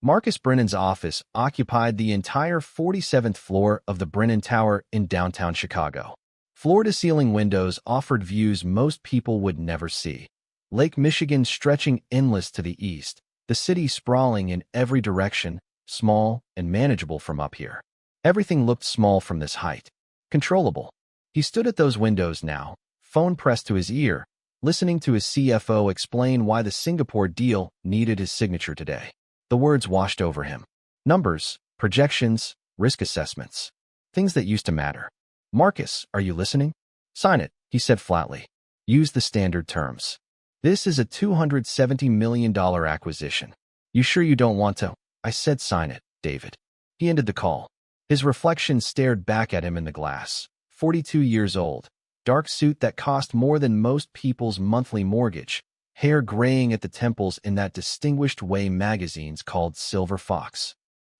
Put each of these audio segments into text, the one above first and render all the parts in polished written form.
Marcus Brennan's office occupied the entire 47th floor of the Brennan Tower in downtown Chicago. Floor-to-ceiling windows offered views most people would never see. Lake Michigan stretching endless to the east, the city sprawling in every direction, small and manageable from up here. Everything looked small from this height. Controllable. He stood at those windows now, phone pressed to his ear, listening to his CFO explain why the Singapore deal needed his signature today. The words washed over him. Numbers, projections, risk assessments. Things that used to matter. Marcus, are you listening? Sign it, he said flatly. Use the standard terms. This is a $270 million acquisition. You sure you don't want to? I said sign it, David. He ended the call. His reflection stared back at him in the glass. 42 years old. Dark suit that cost more than most people's monthly mortgage. Hair graying at the temples in that distinguished way magazines called Silver Fox.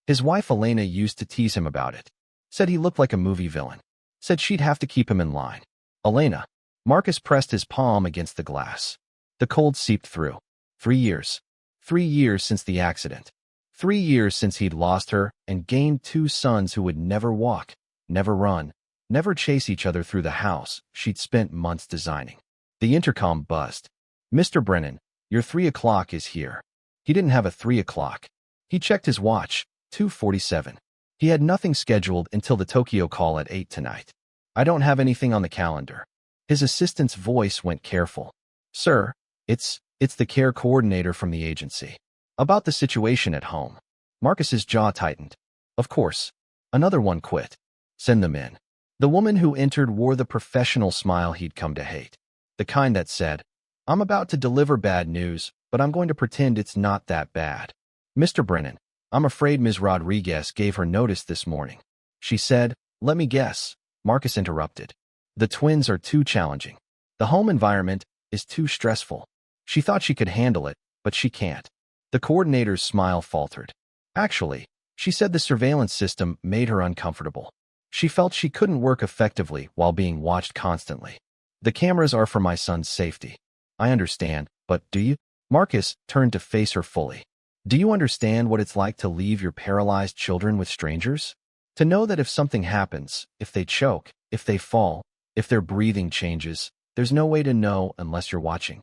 His wife Elena used to tease him about it. Said he looked like a movie villain. Said she'd have to keep him in line. Elena. Marcus pressed his palm against the glass. The cold seeped through. 3 years. 3 years since the accident. 3 years since he'd lost her and gained 2 sons who would never walk, never run, never chase each other through the house she'd spent months designing. The intercom buzzed. Mr. Brennan, your 3 o'clock is here. He didn't have a 3 o'clock. He checked his watch, 2:47. He had nothing scheduled until the Tokyo call at 8 tonight. I don't have anything on the calendar. His assistant's voice went careful. Sir, it's the care coordinator from the agency. About the situation at home. Marcus's jaw tightened. Of course. Another one quit. Send them in. The woman who entered wore the professional smile he'd come to hate. The kind that said, I'm about to deliver bad news, but I'm going to pretend it's not that bad. Mr. Brennan, I'm afraid Ms. Rodriguez gave her notice this morning. She said, let me guess. Marcus interrupted. The twins are too challenging. The home environment is too stressful. She thought she could handle it, but she can't. The coordinator's smile faltered. Actually, she said the surveillance system made her uncomfortable. She felt she couldn't work effectively while being watched constantly. The cameras are for my son's safety. I understand, but do you? Marcus turned to face her fully. Do you understand what it's like to leave your paralyzed children with strangers? To know that if something happens, if they choke, if they fall, if their breathing changes, there's no way to know unless you're watching.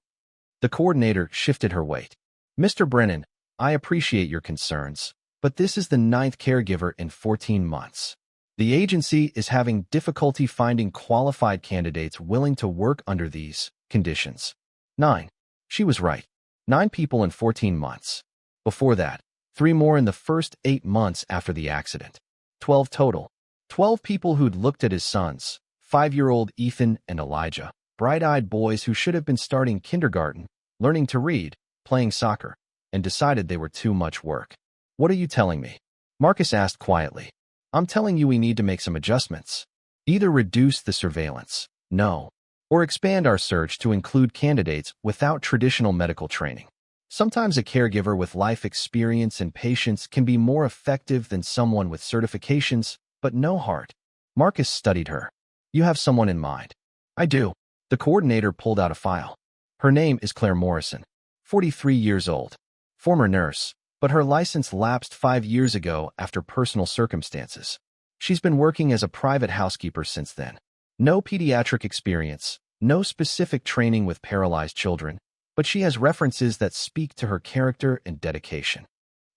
The coordinator shifted her weight. Mr. Brennan, I appreciate your concerns, but this is the 9th caregiver in 14 months. The agency is having difficulty finding qualified candidates willing to work under these conditions. 9. She was right. 9 people in 14 months. Before that, 3 more in the first 8 months after the accident. 12 total. 12 people who'd looked at his sons, 5-year-old Ethan and Elijah, bright-eyed boys who should have been starting kindergarten, learning to read, playing soccer, and decided they were too much work. What are you telling me? Marcus asked quietly. I'm telling you we need to make some adjustments. Either reduce the surveillance, no, or expand our search to include candidates without traditional medical training. Sometimes a caregiver with life experience and patience can be more effective than someone with certifications, but no heart. Marcus studied her. You have someone in mind. I do. The coordinator pulled out a file. Her name is Claire Morrison, 43 years old, former nurse, but her license lapsed 5 years ago after personal circumstances. She's been working as a private housekeeper since then. No pediatric experience, no specific training with paralyzed children, but she has references that speak to her character and dedication.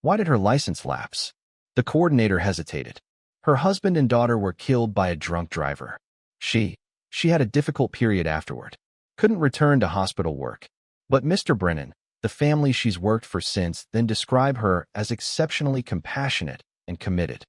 Why did her license lapse? The coordinator hesitated. Her husband and daughter were killed by a drunk driver. She had a difficult period afterward. Couldn't return to hospital work. But Mr. Brennan, the family she's worked for since then describe her as exceptionally compassionate and committed.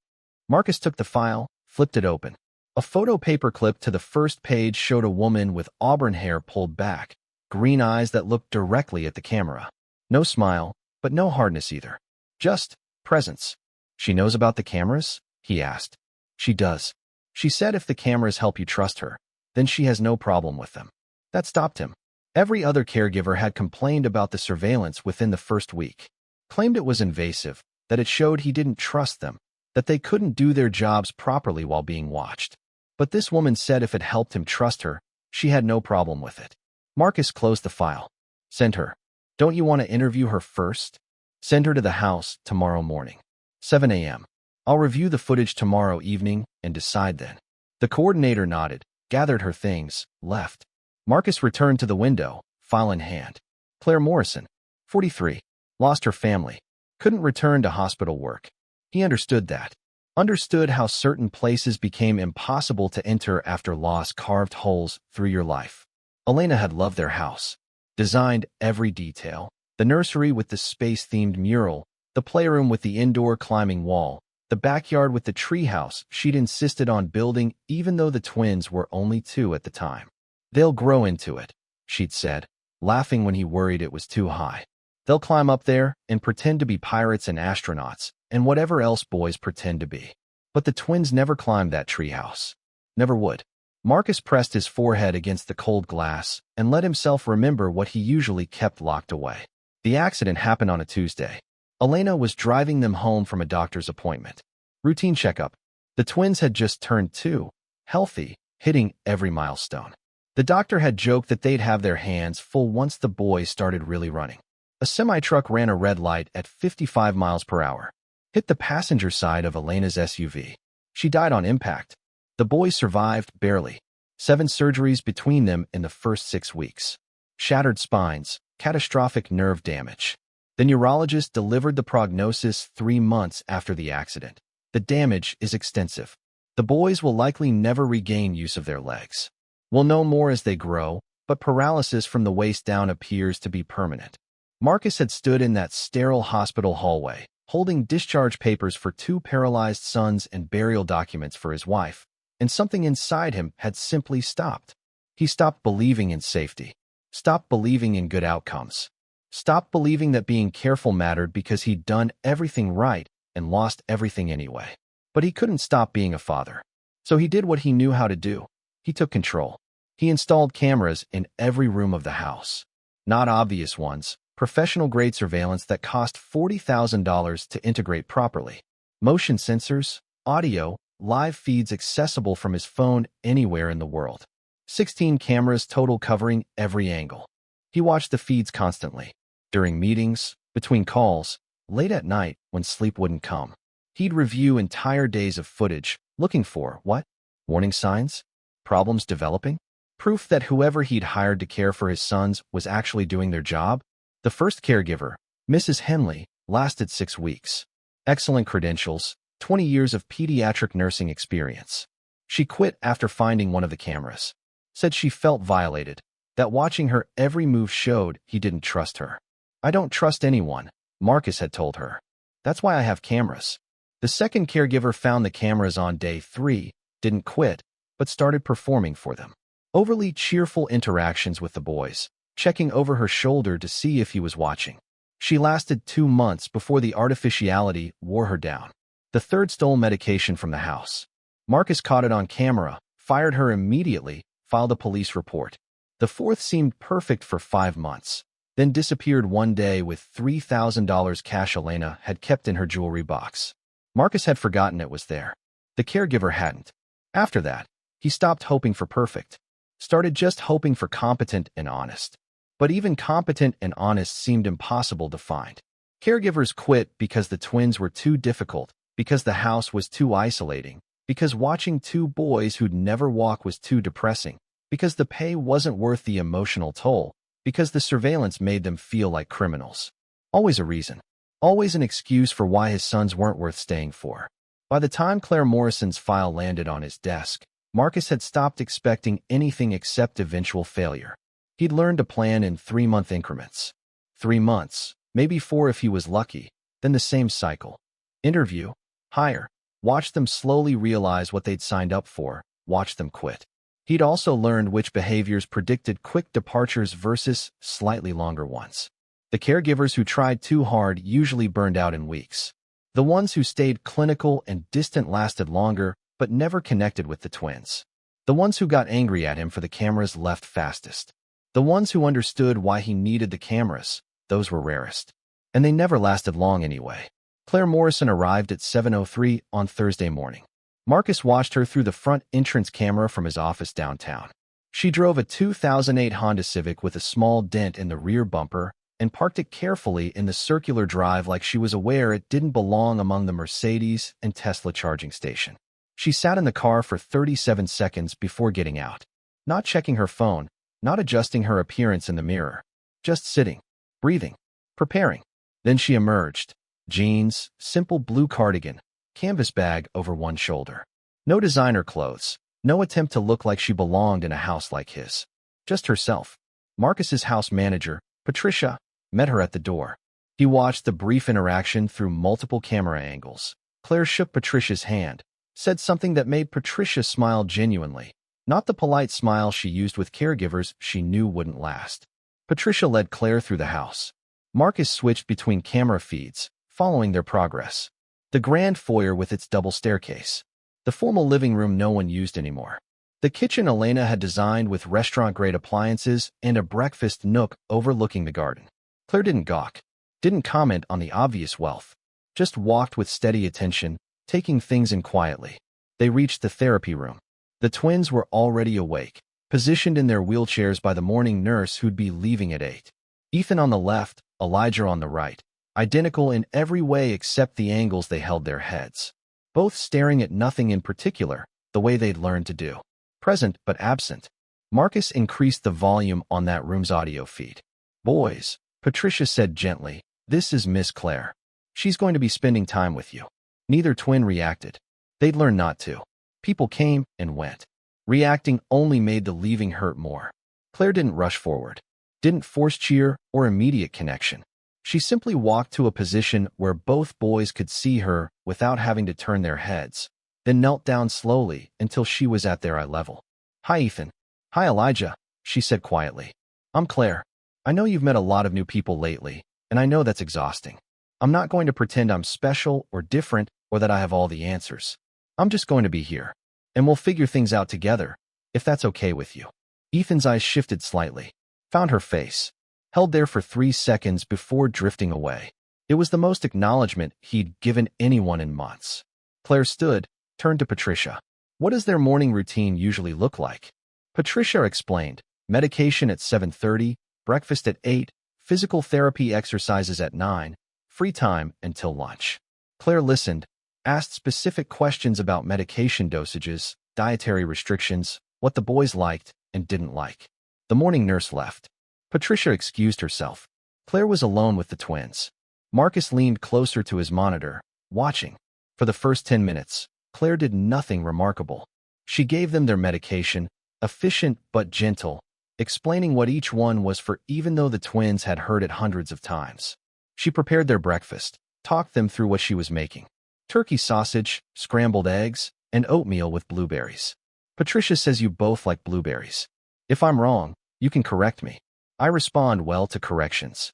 Marcus took the file, flipped it open. A photo paperclip to the first page showed a woman with auburn hair pulled back, green eyes that looked directly at the camera. No smile, but no hardness either. Just presence. She knows about the cameras? He asked. She does. She said if the cameras help you trust her, then she has no problem with them. That stopped him. Every other caregiver had complained about the surveillance within the first week, claimed it was invasive, that it showed he didn't trust them, that they couldn't do their jobs properly while being watched. But this woman said if it helped him trust her, she had no problem with it. Marcus closed the file. Send her. Don't you want to interview her first? Send her to the house tomorrow morning. 7 a.m. I'll review the footage tomorrow evening and decide then. The coordinator nodded, gathered her things, left. Marcus returned to the window, file in hand. Claire Morrison, 43, lost her family, couldn't return to hospital work. He understood that. Understood how certain places became impossible to enter after loss carved holes through your life. Elena had loved their house, designed every detail. The nursery with the space-themed mural, the playroom with the indoor climbing wall, the backyard with the treehouse she'd insisted on building even though the twins were only 2 at the time. They'll grow into it, she'd said, laughing when he worried it was too high. They'll climb up there and pretend to be pirates and astronauts and whatever else boys pretend to be. But the twins never climbed that treehouse. Never would. Marcus pressed his forehead against the cold glass and let himself remember what he usually kept locked away. The accident happened on a Tuesday. Elena was driving them home from a doctor's appointment. Routine checkup. The twins had just turned 2, healthy, hitting every milestone. The doctor had joked that they'd have their hands full once the boys started really running. A semi-truck ran a red light at 55 miles per hour. Hit the passenger side of Elena's SUV. She died on impact. The boys survived, barely. 7 surgeries between them in the first 6 weeks. Shattered spines, catastrophic nerve damage. The neurologist delivered the prognosis 3 months after the accident. The damage is extensive. The boys will likely never regain use of their legs. We'll know more as they grow, but paralysis from the waist down appears to be permanent. Marcus had stood in that sterile hospital hallway, holding discharge papers for 2 paralyzed sons and burial documents for his wife, and something inside him had simply stopped. He stopped believing in safety, stopped believing in good outcomes, stopped believing that being careful mattered because he'd done everything right and lost everything anyway. But he couldn't stop being a father. So he did what he knew how to do. He took control. He installed cameras in every room of the house. Not obvious ones, professional-grade surveillance that cost $40,000 to integrate properly. Motion sensors, audio, live feeds accessible from his phone anywhere in the world. 16 cameras total covering every angle. He watched the feeds constantly. During meetings, between calls, late at night when sleep wouldn't come. He'd review entire days of footage, looking for, what? Warning signs? Problems developing? Proof that whoever he'd hired to care for his sons was actually doing their job? The first caregiver, Mrs. Henley, lasted 6 weeks. Excellent credentials, 20 years of pediatric nursing experience. She quit after finding one of the cameras. Said she felt violated, that watching her every move showed he didn't trust her. I don't trust anyone, Marcus had told her. That's why I have cameras. The second caregiver found the cameras on day 3, didn't quit, but started performing for them. Overly cheerful interactions with the boys, checking over her shoulder to see if he was watching. She lasted 2 months before the artificiality wore her down. The third stole medication from the house. Marcus caught it on camera, fired her immediately, filed a police report. The fourth seemed perfect for 5 months, then disappeared one day with $3,000 cash Elena had kept in her jewelry box. Marcus had forgotten it was there. The caregiver hadn't. After that, he stopped hoping for perfect. Started just hoping for competent and honest. But even competent and honest seemed impossible to find. Caregivers quit because the twins were too difficult, because the house was too isolating, because watching 2 boys who'd never walk was too depressing, because the pay wasn't worth the emotional toll, because the surveillance made them feel like criminals. Always a reason. Always an excuse for why his sons weren't worth staying for. By the time Claire Morrison's file landed on his desk, Marcus had stopped expecting anything except eventual failure. He'd learned to plan in 3-month increments. 3 months, maybe 4 if he was lucky, then the same cycle. Interview, hire, watch them slowly realize what they'd signed up for, watch them quit. He'd also learned which behaviors predicted quick departures versus slightly longer ones. The caregivers who tried too hard usually burned out in weeks. The ones who stayed clinical and distant lasted longer, but never connected with the twins. The ones who got angry at him for the cameras left fastest. The ones who understood why he needed the cameras, those were rarest. And they never lasted long anyway. Claire Morrison arrived at 7:03 on Thursday morning. Marcus watched her through the front entrance camera from his office downtown. She drove a 2008 Honda Civic with a small dent in the rear bumper, and parked it carefully in the circular drive like she was aware it didn't belong among the Mercedes and Tesla charging station. She sat in the car for 37 seconds before getting out, not checking her phone, not adjusting her appearance in the mirror, just sitting, breathing, preparing. Then she emerged. Jeans, simple blue cardigan, canvas bag over one shoulder. No designer clothes, no attempt to look like she belonged in a house like his. Just herself. Marcus's house manager, Patricia, met her at the door. He watched the brief interaction through multiple camera angles. Claire shook Patricia's hand, said something that made Patricia smile genuinely, not the polite smile she used with caregivers she knew wouldn't last. Patricia led Claire through the house. Marcus switched between camera feeds, following their progress. The grand foyer with its double staircase. The formal living room no one used anymore. The kitchen Elena had designed with restaurant-grade appliances and a breakfast nook overlooking the garden. Claire didn't gawk, didn't comment on the obvious wealth, just walked with steady attention, taking things in quietly. They reached the therapy room. The twins were already awake, positioned in their wheelchairs by the morning nurse who'd be leaving at 8. Ethan on the left, Elijah on the right, identical in every way except the angles they held their heads. Both staring at nothing in particular, the way they'd learned to do. Present but absent. Marcus increased the volume on that room's audio feed. "Boys," Patricia said gently, "this is Miss Claire. She's going to be spending time with you." Neither twin reacted. They'd learned not to. People came and went. Reacting only made the leaving hurt more. Claire didn't rush forward, didn't force cheer or immediate connection. She simply walked to a position where both boys could see her without having to turn their heads, then knelt down slowly until she was at their eye level. "Hi, Ethan." "Hi, Elijah," she said quietly. "I'm Claire. I know you've met a lot of new people lately, and I know that's exhausting. I'm not going to pretend I'm special or different or that I have all the answers. I'm just going to be here, and we'll figure things out together, if that's okay with you." Ethan's eyes shifted slightly, found her face, held there for 3 seconds before drifting away. It was the most acknowledgement he'd given anyone in months. Claire stood, turned to Patricia. "What does their morning routine usually look like?" Patricia explained. Medication at 7:30, breakfast at 8, physical therapy exercises at 9, free time until lunch. Claire listened, asked specific questions about medication dosages, dietary restrictions, what the boys liked and didn't like. The morning nurse left. Patricia excused herself. Claire was alone with the twins. Marcus leaned closer to his monitor, watching. For the first 10 minutes, Claire did nothing remarkable. She gave them their medication, efficient but gentle, explaining what each one was for even though the twins had heard it hundreds of times. She prepared their breakfast, talked them through what she was making. Turkey sausage, scrambled eggs, and oatmeal with blueberries. "Patricia says you both like blueberries. If I'm wrong, you can correct me." I respond well to corrections.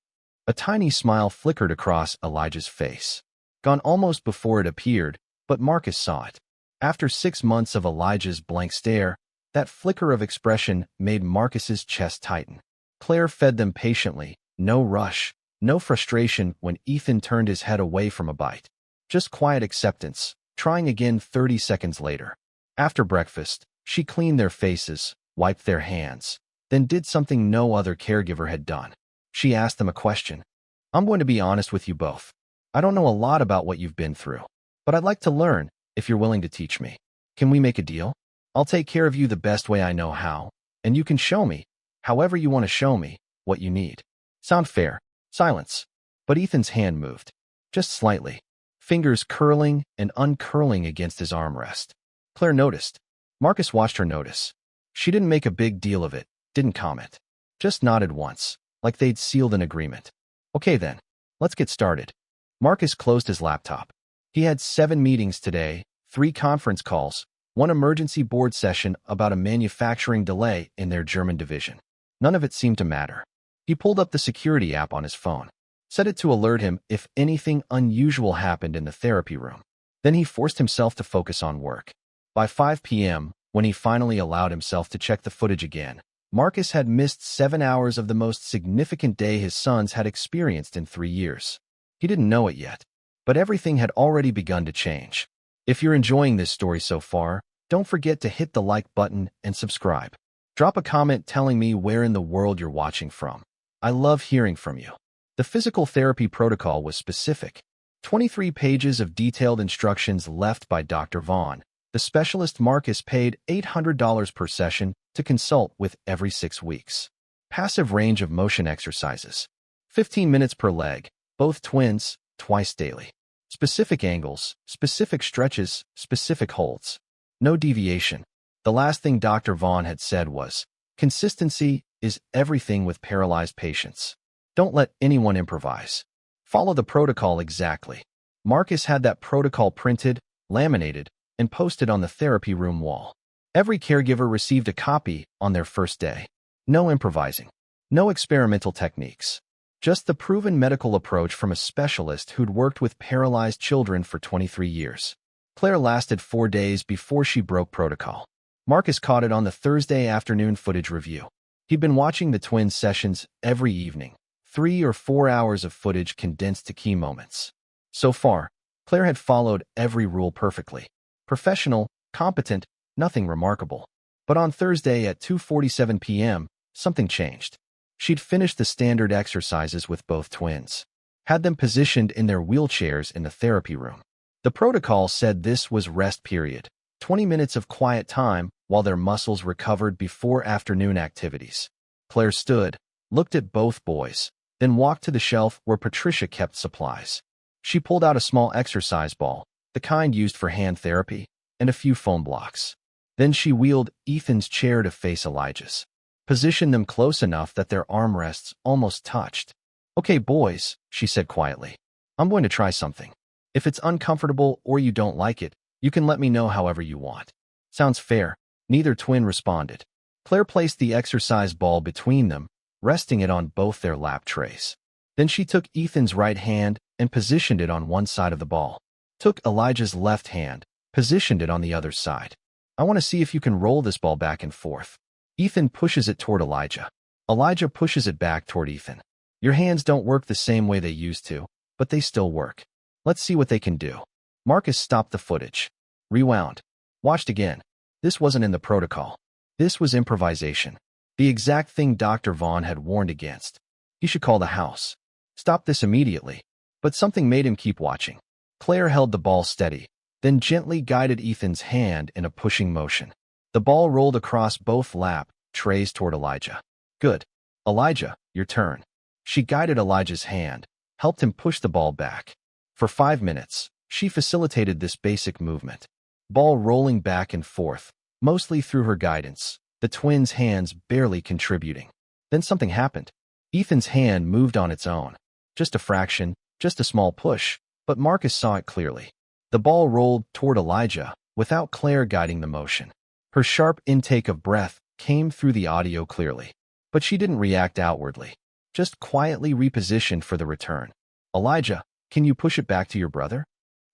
A tiny smile flickered across Elijah's face. Gone almost before it appeared, but Marcus saw it. After 6 months of Elijah's blank stare, that flicker of expression made Marcus's chest tighten. Claire fed them patiently, no rush, no frustration when Ethan turned his head away from a bite. Just quiet acceptance, trying again 30 seconds later. After breakfast, she cleaned their faces, wiped their hands, then did something no other caregiver had done. She asked them a question. "I'm going to be honest with you both. I don't know a lot about what you've been through, but I'd like to learn if you're willing to teach me. Can we make a deal? I'll take care of you the best way I know how, and you can show me, however you want to show me, what you need." "Sound fair?" Silence. But Ethan's hand moved. Just slightly. Fingers curling and uncurling against his armrest. Claire noticed. Marcus watched her notice. She didn't make a big deal of it, didn't comment. Just nodded once, like they'd sealed an agreement. "Okay then, let's get started." Marcus closed his laptop. He had 7 meetings today, 3 conference calls, 1 emergency board session about a manufacturing delay in their German division. None of it seemed to matter. He pulled up the security app on his phone, set it to alert him if anything unusual happened in the therapy room. Then he forced himself to focus on work. By 5 p.m., when he finally allowed himself to check the footage again, Marcus had missed 7 hours of the most significant day his sons had experienced in 3 years. He didn't know it yet, but everything had already begun to change. If you're enjoying this story so far, don't forget to hit the like button and subscribe. Drop a comment telling me where in the world you're watching from. I love hearing from you. The physical therapy protocol was specific. 23 pages of detailed instructions left by Dr. Vaughn. The specialist Marcus paid $800 per session to consult with every 6 weeks. Passive range of motion exercises. 15 minutes per leg, both twins, twice daily. Specific angles, specific stretches, specific holds. No deviation. The last thing Dr. Vaughn had said was, consistency is everything with paralyzed patients. Don't let anyone improvise. Follow the protocol exactly. Marcus had that protocol printed, laminated, and posted on the therapy room wall. Every caregiver received a copy on their first day. No improvising. No experimental techniques. Just the proven medical approach from a specialist who'd worked with paralyzed children for 23 years. Claire lasted 4 days before she broke protocol. Marcus caught it on the Thursday afternoon footage review. He'd been watching the twins' sessions every evening. 3 or 4 hours of footage condensed to key moments. So far, Claire had followed every rule perfectly. Professional, competent, nothing remarkable. But on Thursday at 2:47 p.m., something changed. She'd finished the standard exercises with both twins. Had them positioned in their wheelchairs in the therapy room. The protocol said this was rest period. 20 minutes of quiet time while their muscles recovered before afternoon activities. Claire stood, looked at both boys, then walked to the shelf where Patricia kept supplies. She pulled out a small exercise ball, the kind used for hand therapy, and a few foam blocks. Then she wheeled Ethan's chair to face Elijah's. Positioned them close enough that their armrests almost touched. Okay, boys, she said quietly. I'm going to try something. If it's uncomfortable or you don't like it, you can let me know however you want. Sounds fair. Neither twin responded. Claire placed the exercise ball between them, resting it on both their lap trays. Then she took Ethan's right hand and positioned it on one side of the ball. Took Elijah's left hand, positioned it on the other side. I want to see if you can roll this ball back and forth. Ethan pushes it toward Elijah. Elijah pushes it back toward Ethan. Your hands don't work the same way they used to, but they still work. Let's see what they can do. Marcus stopped the footage. Rewound. Watched again. This wasn't in the protocol. This was improvisation. The exact thing Dr. Vaughn had warned against. He should call the house. Stop this immediately. But something made him keep watching. Claire held the ball steady, then gently guided Ethan's hand in a pushing motion. The ball rolled across both lap trays toward Elijah. Good. Elijah, your turn. She guided Elijah's hand, helped him push the ball back. For 5 minutes, she facilitated this basic movement. Ball rolling back and forth, mostly through her guidance, the twins' hands barely contributing. Then something happened. Ethan's hand moved on its own. Just a fraction, just a small push, but Marcus saw it clearly. The ball rolled toward Elijah, without Claire guiding the motion. Her sharp intake of breath came through the audio clearly. But she didn't react outwardly, just quietly repositioned for the return. Elijah, can you push it back to your brother?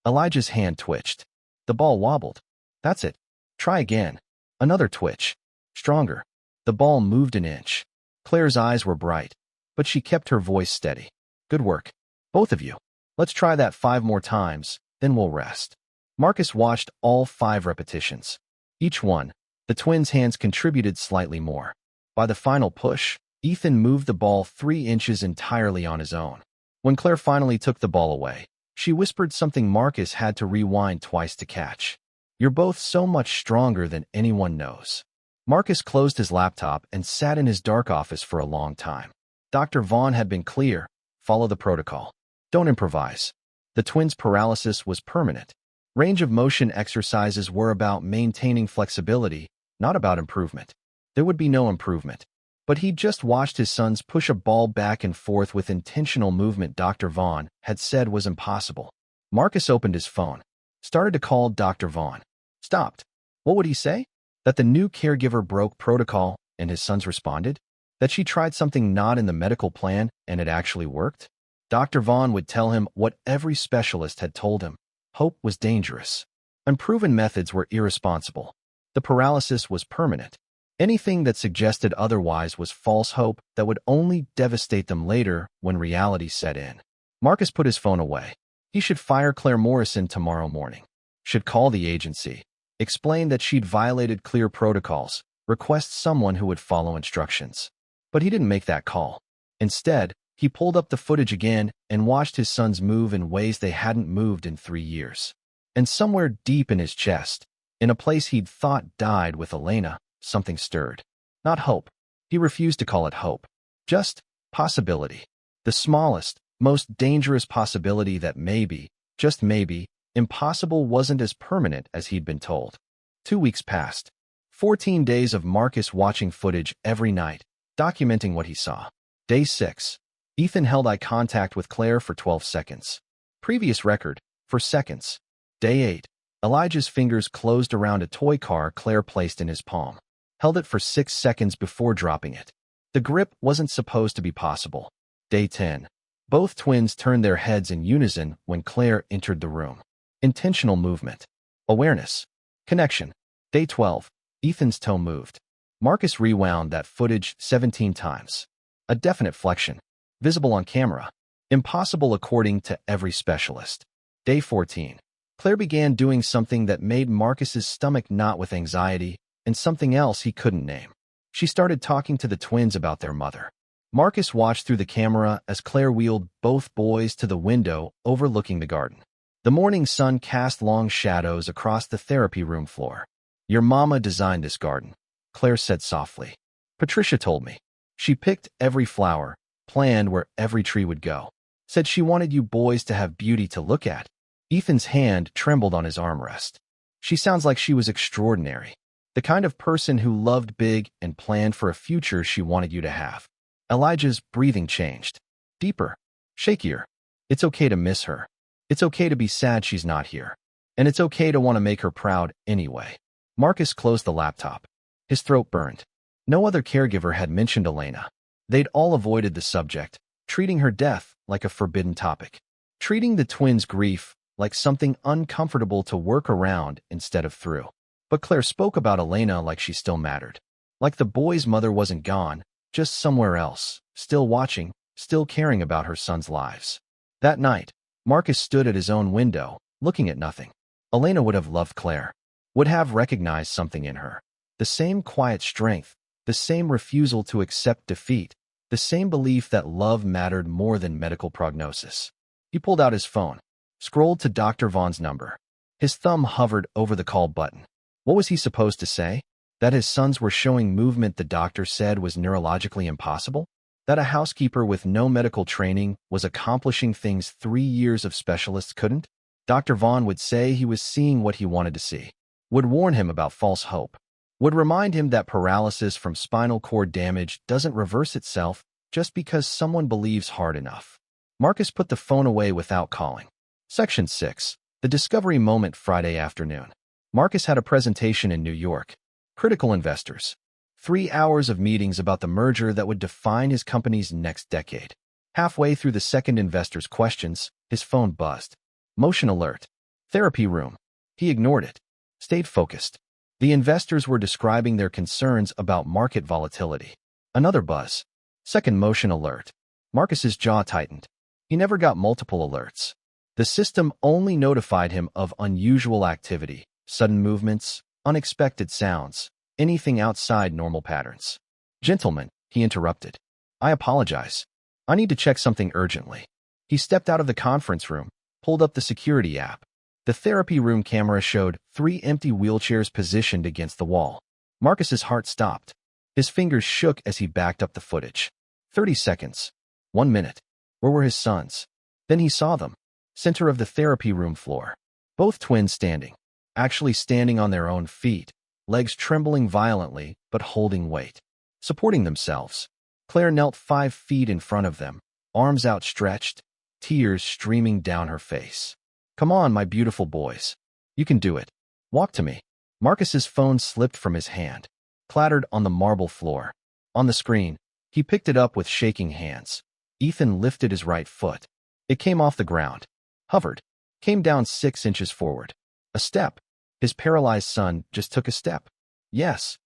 Elijah's hand twitched. The ball wobbled. That's it. Try again. Another twitch. Stronger. The ball moved an inch. Claire's eyes were bright, but she kept her voice steady. Good work. Both of you. Let's try that 5 more times, then we'll rest. Marcus watched all 5 repetitions. Each one, the twins' hands contributed slightly more. By the final push, Ethan moved the ball 3 inches entirely on his own. When Claire finally took the ball away, she whispered something Marcus had to rewind twice to catch. You're both so much stronger than anyone knows. Marcus closed his laptop and sat in his dark office for a long time. Dr. Vaughn had been clear. Follow the protocol. Don't improvise. The twins' paralysis was permanent. Range of motion exercises were about maintaining flexibility, not about improvement. There would be no improvement. But he'd just watched his sons push a ball back and forth with intentional movement Dr. Vaughn had said was impossible. Marcus opened his phone. Started to call Dr. Vaughn. Stopped. What would he say? That the new caregiver broke protocol, and his sons responded? That she tried something not in the medical plan, and it actually worked? Dr. Vaughn would tell him what every specialist had told him. Hope was dangerous. Unproven methods were irresponsible. The paralysis was permanent. Anything that suggested otherwise was false hope that would only devastate them later when reality set in. Marcus put his phone away. He should fire Claire Morrison tomorrow morning. Should call the agency. Explain that she'd violated clear protocols. Request someone who would follow instructions. But he didn't make that call. Instead, He pulled up the footage again and watched his sons move in ways they hadn't moved in 3 years. And somewhere deep in his chest, in a place he'd thought died with Elena, something stirred. Not hope. He refused to call it hope. Just possibility. The smallest, most dangerous possibility that maybe, just maybe, impossible wasn't as permanent as he'd been told. 2 weeks passed. 14 days of Marcus watching footage every night, documenting what he saw. Day 6. Ethan held eye contact with Claire for 12 seconds. Previous record, for seconds. Day 8. Elijah's fingers closed around a toy car Claire placed in his palm. Held it for 6 seconds before dropping it. The grip wasn't supposed to be possible. Day 10. Both twins turned their heads in unison when Claire entered the room. Intentional movement. Awareness. Connection. Day 12. Ethan's toe moved. Marcus rewound that footage 17 times. A definite flexion. Visible on camera. Impossible according to every specialist. Day 14. Claire began doing something that made Marcus's stomach knot with anxiety, and something else he couldn't name. She started talking to the twins about their mother. Marcus watched through the camera as Claire wheeled both boys to the window overlooking the garden. The morning sun cast long shadows across the therapy room floor. "Your mama designed this garden," Claire said softly. "Patricia told me. She picked every flower, planned where every tree would go. Said she wanted you boys to have beauty to look at." Ethan's hand trembled on his armrest. "She sounds like she was extraordinary. The kind of person who loved big and planned for a future she wanted you to have." Elijah's breathing changed. Deeper. Shakier. "It's okay to miss her. It's okay to be sad she's not here. And it's okay to want to make her proud anyway." Marcus closed the laptop. His throat burned. No other caregiver had mentioned Elena. They'd all avoided the subject, treating her death like a forbidden topic. Treating the twins' grief like something uncomfortable to work around instead of through. But Claire spoke about Elena like she still mattered. Like the boy's mother wasn't gone, just somewhere else, still watching, still caring about her sons' lives. That night, Marcus stood at his own window, looking at nothing. Elena would have loved Claire, would have recognized something in her. The same quiet strength, the same refusal to accept defeat, the same belief that love mattered more than medical prognosis. He pulled out his phone, scrolled to Dr. Vaughn's number. His thumb hovered over the call button. What was he supposed to say? That his sons were showing movement the doctor said was neurologically impossible? That a housekeeper with no medical training was accomplishing things 3 years of specialists couldn't? Dr. Vaughn would say he was seeing what he wanted to see. Would warn him about false hope. Would remind him that paralysis from spinal cord damage doesn't reverse itself just because someone believes hard enough. Marcus put the phone away without calling. Section 6. The Discovery Moment. Friday afternoon. Marcus had a presentation in New York. Critical investors. 3 hours of meetings about the merger that would define his company's next decade. Halfway through the second investor's questions, his phone buzzed. Motion alert. Therapy room. He ignored it. Stayed focused. The investors were describing their concerns about market volatility. Another buzz. Second motion alert. Marcus's jaw tightened. He never got multiple alerts. The system only notified him of unusual activity, sudden movements, unexpected sounds, anything outside normal patterns. "Gentlemen," he interrupted. "I apologize. I need to check something urgently." He stepped out of the conference room, pulled up the security app. The therapy room camera showed 3 empty wheelchairs positioned against the wall. Marcus's heart stopped. His fingers shook as he backed up the footage. 30 seconds. 1 minute. Where were his sons? Then he saw them. Center of the therapy room floor. Both twins standing. Actually standing on their own feet, legs trembling violently but holding weight. Supporting themselves. Claire knelt 5 feet in front of them, arms outstretched, tears streaming down her face. "Come on, my beautiful boys. You can do it. Walk to me." Marcus's phone slipped from his hand, clattered on the marble floor. On the screen, he picked it up with shaking hands. Ethan lifted his right foot. It came off the ground, hovered, came down 6 inches forward. A step. His paralyzed son just took a step. "Yes."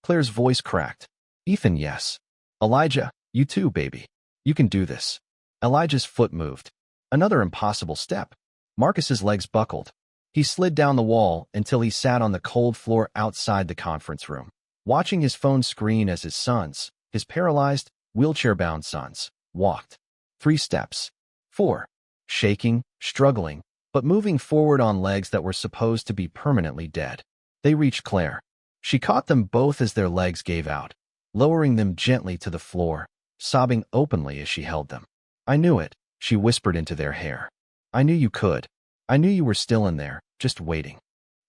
Claire's voice cracked. "Ethan, yes. Elijah, you too, baby. You can do this." Elijah's foot moved. Another impossible step. Marcus's legs buckled. He slid down the wall until he sat on the cold floor outside the conference room, watching his phone screen as his sons, his paralyzed, wheelchair-bound sons, walked. 3 steps. 4. Shaking, struggling, but moving forward on legs that were supposed to be permanently dead. They reached Claire. She caught them both as their legs gave out, lowering them gently to the floor, sobbing openly as she held them. "I knew it," she whispered into their hair. "I knew you could. I knew you were still in there, just waiting."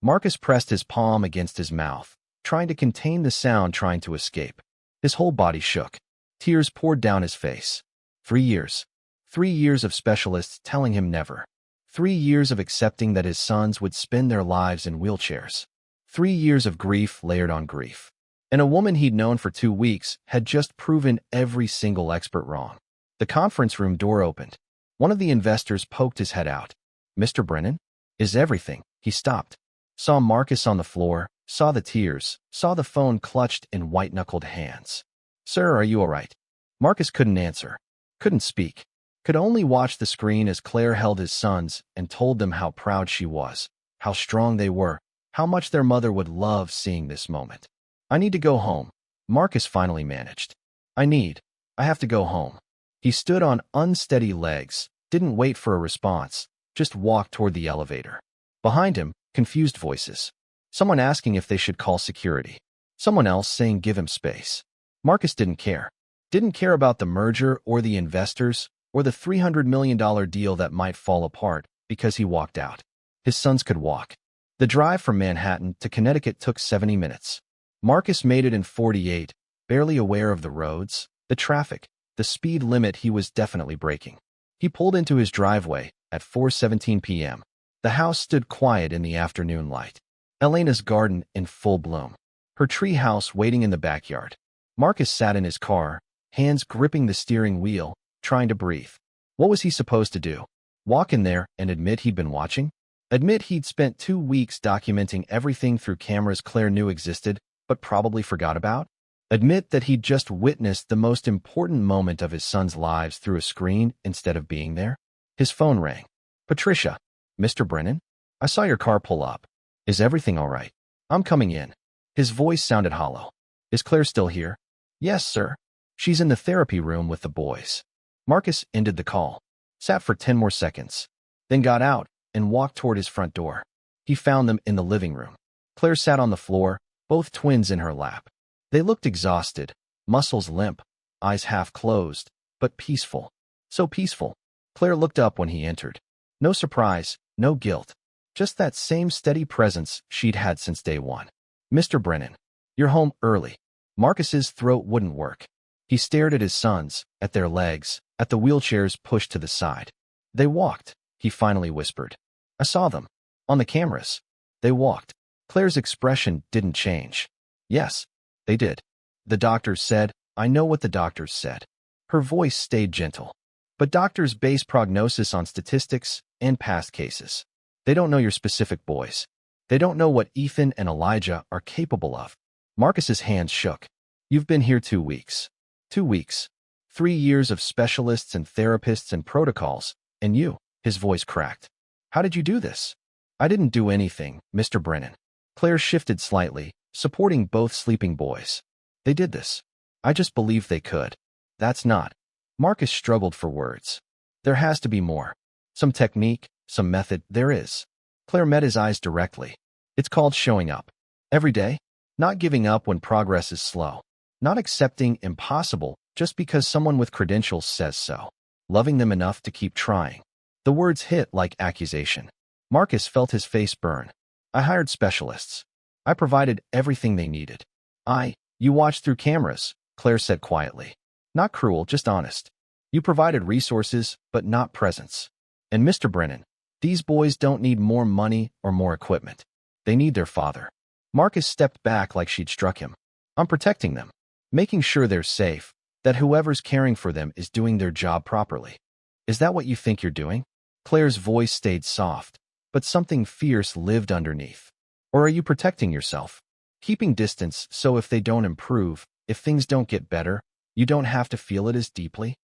Marcus pressed his palm against his mouth, trying to contain the sound trying to escape. His whole body shook. Tears poured down his face. 3 years. 3 years of specialists telling him never. 3 years of accepting that his sons would spend their lives in wheelchairs. 3 years of grief layered on grief. And a woman he'd known for 2 weeks had just proven every single expert wrong. The conference room door opened. One of the investors poked his head out. "Mr. Brennan? Is everything?" He stopped. Saw Marcus on the floor, saw the tears, saw the phone clutched in white-knuckled hands. "Sir, are you all right?" Marcus couldn't answer, couldn't speak, could only watch the screen as Claire held his sons and told them how proud she was, how strong they were, how much their mother would love seeing this moment. "I need to go home," Marcus finally managed. I have to go home." He stood on unsteady legs, didn't wait for a response, just walked toward the elevator. Behind him, confused voices. Someone asking if they should call security. Someone else saying give him space. Marcus didn't care. Didn't care about the merger or the investors or the $300 million deal that might fall apart because he walked out. His sons could walk. The drive from Manhattan to Connecticut took 70 minutes. Marcus made it in 48, barely aware of the roads, the traffic, the speed limit he was definitely breaking. He pulled into his driveway at 4:17 p.m. The house stood quiet in the afternoon light. Elena's garden in full bloom. Her tree house waiting in the backyard. Marcus sat in his car, hands gripping the steering wheel, trying to breathe. What was he supposed to do? Walk in there and admit he'd been watching? Admit he'd spent 2 weeks documenting everything through cameras Claire knew existed, but probably forgot about? Admit that he'd just witnessed the most important moment of his sons' lives through a screen instead of being there? His phone rang. "Patricia." "Mr. Brennan? I saw your car pull up. Is everything all right?" "I'm coming in." His voice sounded hollow. "Is Claire still here?" "Yes, sir. She's in the therapy room with the boys." Marcus ended the call, sat for 10 more seconds, then got out and walked toward his front door. He found them in the living room. Claire sat on the floor, both twins in her lap. They looked exhausted, muscles limp, eyes half closed, but peaceful. So peaceful. Claire looked up when he entered. No surprise, no guilt. Just that same steady presence she'd had since day one. "Mr. Brennan, you're home early." Marcus's throat wouldn't work. He stared at his sons, at their legs, at the wheelchairs pushed to the side. "They walked," he finally whispered. "I saw them. On the cameras. They walked." Claire's expression didn't change. "Yes, they did. The doctors said, I know what the doctors said." Her voice stayed gentle. "But doctors base prognosis on statistics and past cases. They don't know your specific boys. They don't know what Ethan and Elijah are capable of." Marcus's hands shook. "You've been here 2 weeks. 2 weeks. 3 years of specialists and therapists and protocols, and you." His voice cracked. "How did you do this?" "I didn't do anything, Mr. Brennan." Claire shifted slightly, supporting both sleeping boys. "They did this. I just believed they could." "That's not." Marcus struggled for words. "There has to be more. Some technique, some method." "There is." Claire met his eyes directly. "It's called showing up. Every day. Not giving up when progress is slow. Not accepting impossible just because someone with credentials says so. Loving them enough to keep trying." The words hit like accusation. Marcus felt his face burn. "I hired specialists. I provided everything they needed." You watched through cameras," Claire said quietly. "Not cruel, just honest. You provided resources, but not presence. And Mr. Brennan, these boys don't need more money or more equipment. They need their father." Marcus stepped back like she'd struck him. "I'm protecting them. Making sure they're safe, that whoever's caring for them is doing their job properly." "Is that what you think you're doing?" Claire's voice stayed soft, but something fierce lived underneath. "Or are you protecting yourself? Keeping distance so if they don't improve, if things don't get better, you don't have to feel it as deeply?"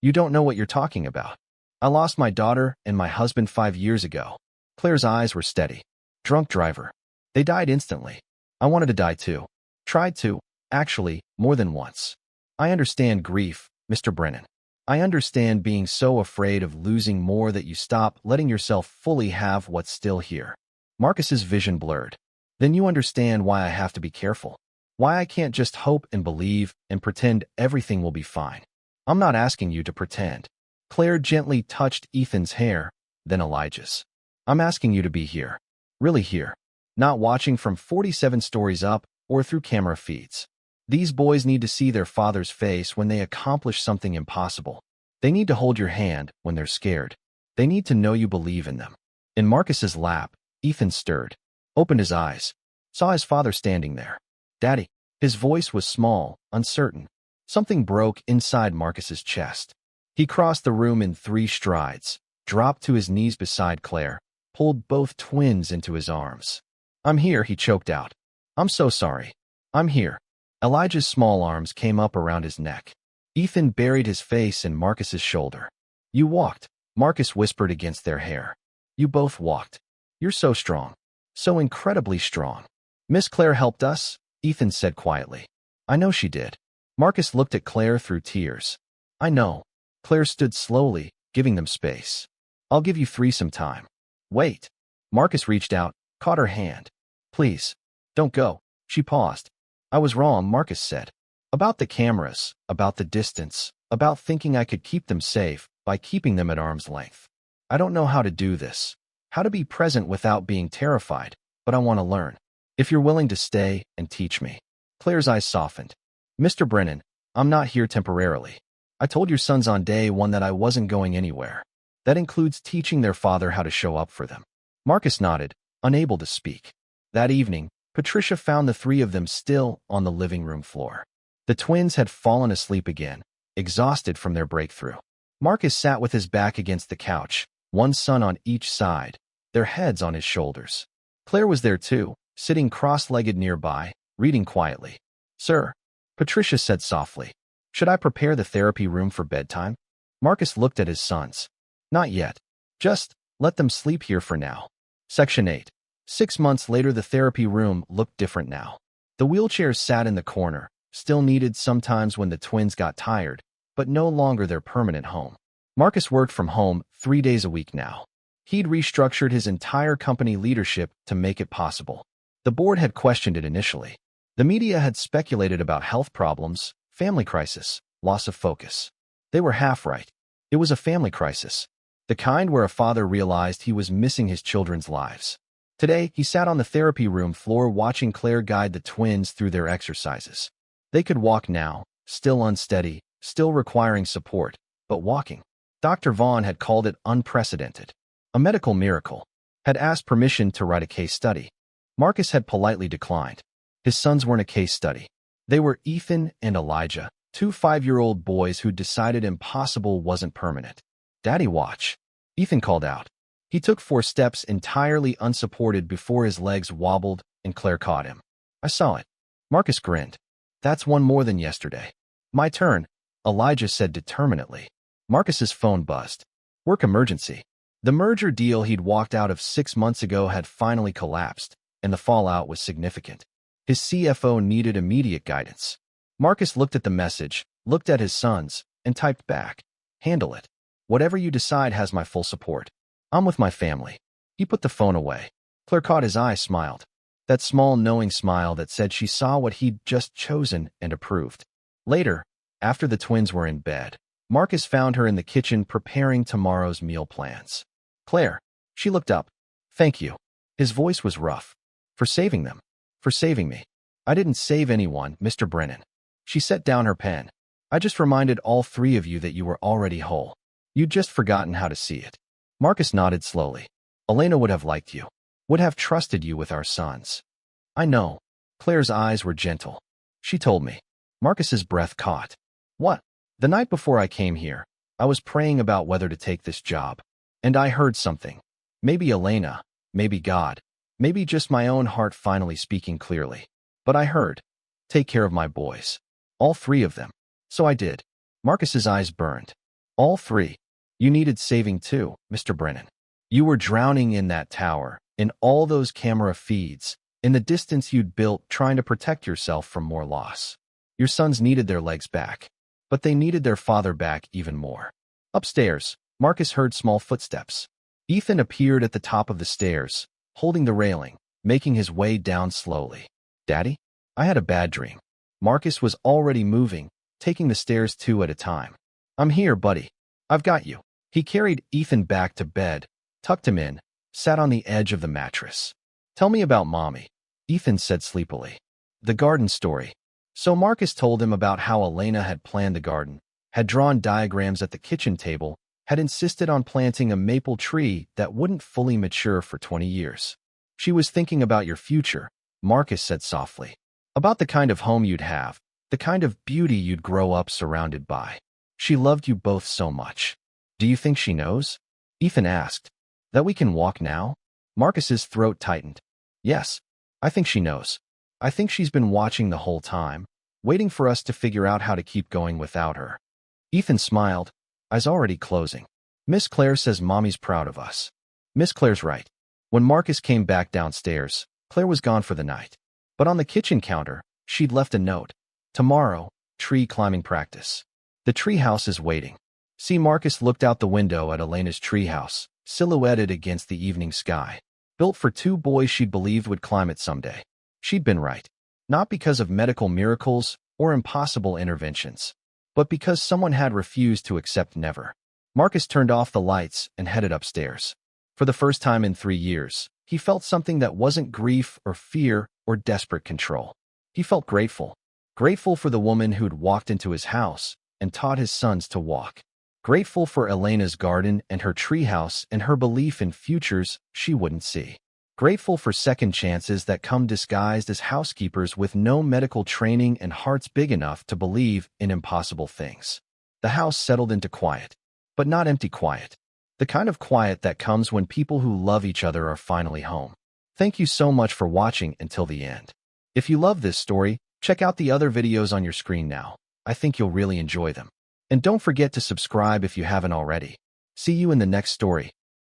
"You don't know what you're talking about. I lost my daughter and my husband 5 years ago." Claire's eyes were steady. "Drunk driver. They died instantly. I wanted to die too. Tried to, actually, more than once. I understand grief, Mr. Brennan. I understand being so afraid of losing more that you stop letting yourself fully have what's still here. Marcus's vision blurred. Then you understand why I have to be careful. Why I can't just hope and believe and pretend everything will be fine. I'm not asking you to pretend. Claire gently touched Ethan's hair, then Elijah's. I'm asking you to be here. Really here. Not watching from 47 stories up or through camera feeds. These boys need to see their father's face when they accomplish something impossible. They need to hold your hand when they're scared. They need to know you believe in them. In Marcus's lap, Ethan stirred, opened his eyes, saw his father standing there. Daddy. His voice was small, uncertain. Something broke inside Marcus's chest. He crossed the room in 3 strides, dropped to his knees beside Claire, pulled both twins into his arms. I'm here, he choked out. I'm so sorry. I'm here. Elijah's small arms came up around his neck. Ethan buried his face in Marcus's shoulder. You walked, Marcus whispered against their hair. You both walked. You're so strong. So incredibly strong. Miss Claire helped us, Ethan said quietly. I know she did. Marcus looked at Claire through tears. I know. Claire stood slowly, giving them space. I'll give you 3 some time. Wait. Marcus reached out, caught her hand. Please. Don't go. She paused. I was wrong, Marcus said. About the cameras, about the distance, about thinking I could keep them safe by keeping them at arm's length. I don't know how to do this. How to be present without being terrified, but I want to learn. If you're willing to stay and teach me. Claire's eyes softened. Mr. Brennan, I'm not here temporarily. I told your sons on day 1 that I wasn't going anywhere. That includes teaching their father how to show up for them. Marcus nodded, unable to speak. That evening, Patricia found the 3 of them still on the living room floor. The twins had fallen asleep again, exhausted from their breakthrough. Marcus sat with his back against the couch, one son on each side, their heads on his shoulders. Claire was there too, sitting cross-legged nearby, reading quietly. Sir, Patricia said softly, should I prepare the therapy room for bedtime? Marcus looked at his sons. Not yet. Just let them sleep here for now. Section 8. 6 months later, the therapy room looked different now. The wheelchairs sat in the corner, still needed sometimes when the twins got tired, but no longer their permanent home. Marcus worked from home 3 days a week now. He'd restructured his entire company leadership to make it possible. The board had questioned it initially. The media had speculated about health problems, family crisis, loss of focus. They were half right. It was a family crisis, the kind where a father realized he was missing his children's lives. Today, he sat on the therapy room floor watching Claire guide the twins through their exercises. They could walk now, still unsteady, still requiring support, but walking. Dr. Vaughn had called it unprecedented. A medical miracle. Had asked permission to write a case study. Marcus had politely declined. His sons weren't a case study. They were Ethan and Elijah, 2 5-year-old boys who decided impossible wasn't permanent. Daddy, watch. Ethan called out. He took 4 steps entirely unsupported before his legs wobbled and Claire caught him. I saw it. Marcus grinned. That's 1 more than yesterday. My turn, Elijah said determinedly. Marcus's phone buzzed. Work emergency. The merger deal he'd walked out of 6 months ago had finally collapsed, and the fallout was significant. His CFO needed immediate guidance. Marcus looked at the message, looked at his sons, and typed back. Handle it. Whatever you decide has my full support. I'm with my family. He put the phone away. Claire caught his eye, smiled. That small, knowing smile that said she saw what he'd just chosen and approved. Later, after the twins were in bed, Marcus found her in the kitchen preparing tomorrow's meal plans. Claire. She looked up. Thank you. His voice was rough. For saving them. For saving me. I didn't save anyone, Mr. Brennan. She set down her pen. I just reminded all 3 of you that you were already whole. You'd just forgotten how to see it. Marcus nodded slowly. Elena would have liked you. Would have trusted you with our sons. I know. Claire's eyes were gentle. She told me. Marcus's breath caught. What? The night before I came here, I was praying about whether to take this job. And I heard something. Maybe Elena, maybe God, maybe just my own heart finally speaking clearly. But I heard. Take care of my boys. All 3 of them. So I did. Marcus's eyes burned. All 3. You needed saving too, Mr. Brennan. You were drowning in that tower, in all those camera feeds, in the distance you'd built trying to protect yourself from more loss. Your sons needed their legs back. but they needed their father back even more. Upstairs, Marcus heard small footsteps. Ethan appeared at the top of the stairs, holding the railing, making his way down slowly. "Daddy? I had a bad dream." Marcus was already moving, taking the stairs 2 at a time. "I'm here, buddy. I've got you." He carried Ethan back to bed, tucked him in, sat on the edge of the mattress. "Tell me about Mommy," Ethan said sleepily. "The garden story." So Marcus told him about how Elena had planned the garden, had drawn diagrams at the kitchen table, had insisted on planting a maple tree that wouldn't fully mature for 20 years. "She was thinking about your future," Marcus said softly. "About the kind of home you'd have, the kind of beauty you'd grow up surrounded by. She loved you both so much." "Do you think she knows?" Ethan asked. "That we can walk now?" Marcus's throat tightened. "Yes, I think she knows. I think she's been watching the whole time, waiting for us to figure out how to keep going without her." Ethan smiled, eyes already closing. "Miss Claire says Mommy's proud of us." Miss Claire's right. When Marcus came back downstairs, Claire was gone for the night. But on the kitchen counter, she'd left a note. "Tomorrow, tree climbing practice. The treehouse is waiting." See, Marcus looked out the window at Elena's treehouse, silhouetted against the evening sky. Built for 2 boys she'd believed would climb it someday. She'd been right. Not because of medical miracles or impossible interventions, but because someone had refused to accept never. Marcus turned off the lights and headed upstairs. For the first time in 3 years, he felt something that wasn't grief or fear or desperate control. He felt grateful. Grateful for the woman who'd walked into his house and taught his sons to walk. Grateful for Elena's garden and her treehouse and her belief in futures she wouldn't see. Grateful for second chances that come disguised as housekeepers with no medical training and hearts big enough to believe in impossible things. The house settled into quiet, but not empty quiet. The kind of quiet that comes when people who love each other are finally home. Thank you so much for watching until the end. If you love this story, check out the other videos on your screen now. I think you'll really enjoy them. And don't forget to subscribe if you haven't already. See you in the next story.